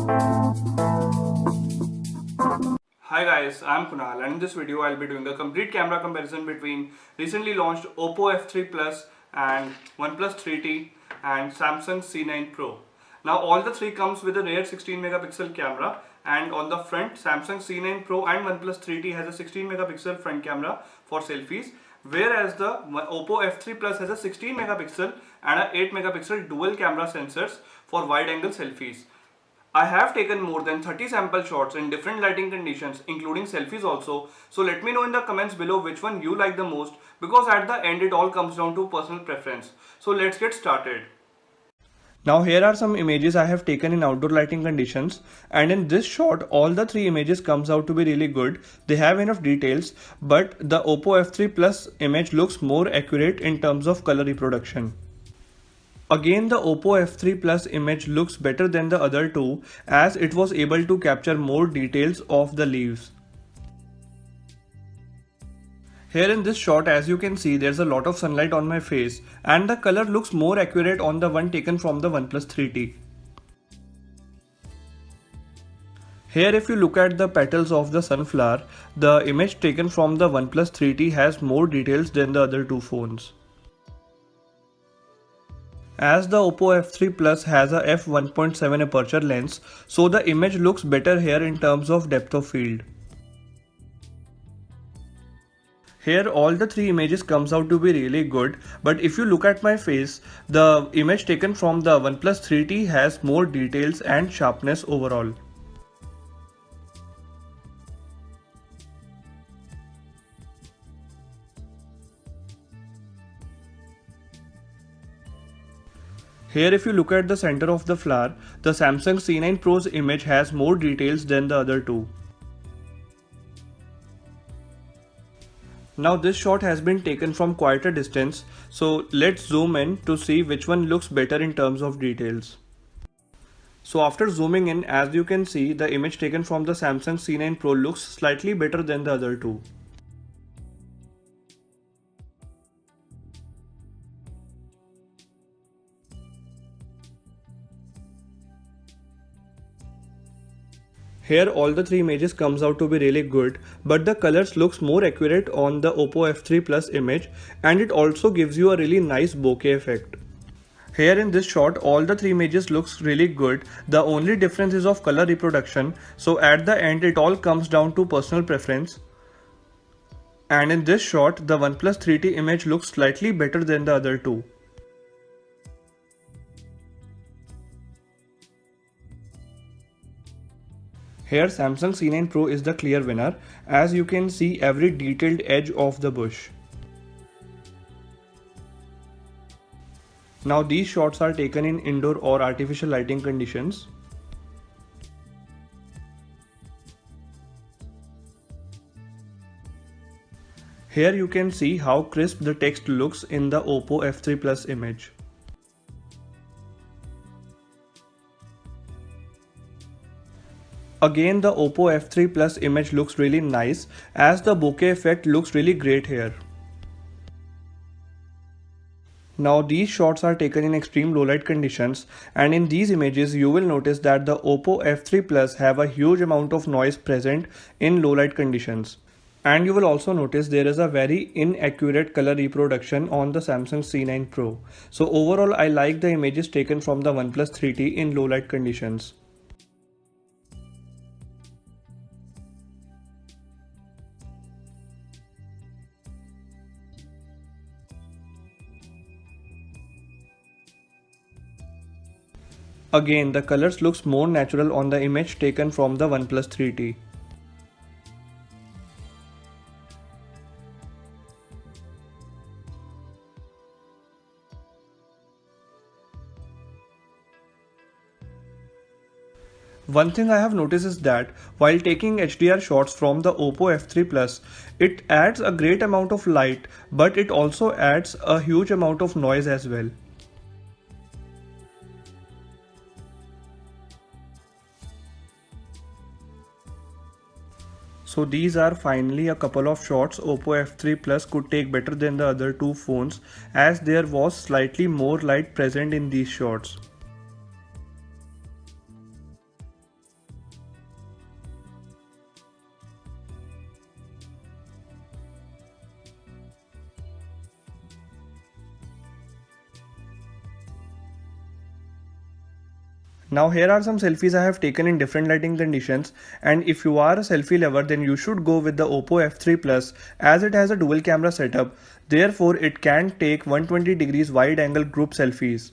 Hi guys, I'm Kunal and in this video I'll be doing a complete camera comparison between recently launched Oppo F3 Plus and Oneplus 3T and Samsung C9 Pro. Now all the three comes with a rear 16 megapixel camera, and on the front Samsung C9 Pro and Oneplus 3T has a 16 megapixel front camera for selfies, whereas the Oppo F3 Plus has a 16 megapixel and a 8 megapixel dual camera sensors for wide angle selfies. I have taken more than 30 sample shots in different lighting conditions, including selfies also. So let me know in the comments below which one you like the most, because at the end it all comes down to personal preference. So let's get started. Now here are some images I have taken in outdoor lighting conditions, and in this shot all the three images comes out to be really good. They have enough details, but the Oppo F3 Plus image looks more accurate in terms of color reproduction. Again, the Oppo F3 Plus image looks better than the other two, as it was able to capture more details of the leaves. Here in this shot, as you can see, there's a lot of sunlight on my face and the color looks more accurate on the one taken from the Oneplus 3T. Here if you look at the petals of the sunflower, the image taken from the Oneplus 3T has more details than the other two phones. As the Oppo F3 Plus has a f1.7 aperture lens, so the image looks better here in terms of depth of field. Here all the three images comes out to be really good, but if you look at my face, the image taken from the Oneplus 3T has more details and sharpness overall. Here if you look at the center of the flower, the Samsung C9 Pro's image has more details than the other two. Now this shot has been taken from quite a distance, so let's zoom in to see which one looks better in terms of details. So after zooming in, as you can see, the image taken from the Samsung C9 Pro looks slightly better than the other two. Here all the three images comes out to be really good, but the colors looks more accurate on the Oppo F3 Plus image, and it also gives you a really nice bokeh effect. Here in this shot all the three images looks really good. The only difference is of color reproduction, so at the end it all comes down to personal preference. And in this shot the Oneplus 3T image looks slightly better than the other two. Here Samsung C9 Pro is the clear winner, as you can see every detailed edge of the bush. Now these shots are taken in indoor or artificial lighting conditions. Here you can see how crisp the text looks in the Oppo F3 Plus image. Again the Oppo F3 Plus image looks really nice, as the bokeh effect looks really great here. Now these shots are taken in extreme low light conditions, and in these images you will notice that the Oppo F3 Plus have a huge amount of noise present in low light conditions. And you will also notice there is a very inaccurate color reproduction on the Samsung C9 Pro. So overall I like the images taken from the Oneplus 3T in low light conditions. Again, the colors looks more natural on the image taken from the Oneplus 3T. One thing I have noticed is that while taking HDR shots from the Oppo F3 Plus, it adds a great amount of light, but it also adds a huge amount of noise as well. So these are finally a couple of shots Oppo F3 Plus could take better than the other two phones, as there was slightly more light present in these shots. Now here are some selfies I have taken in different lighting conditions, and if you are a selfie lover then you should go with the Oppo F3 Plus as it has a dual camera setup, therefore it can take 120 degrees wide angle group selfies.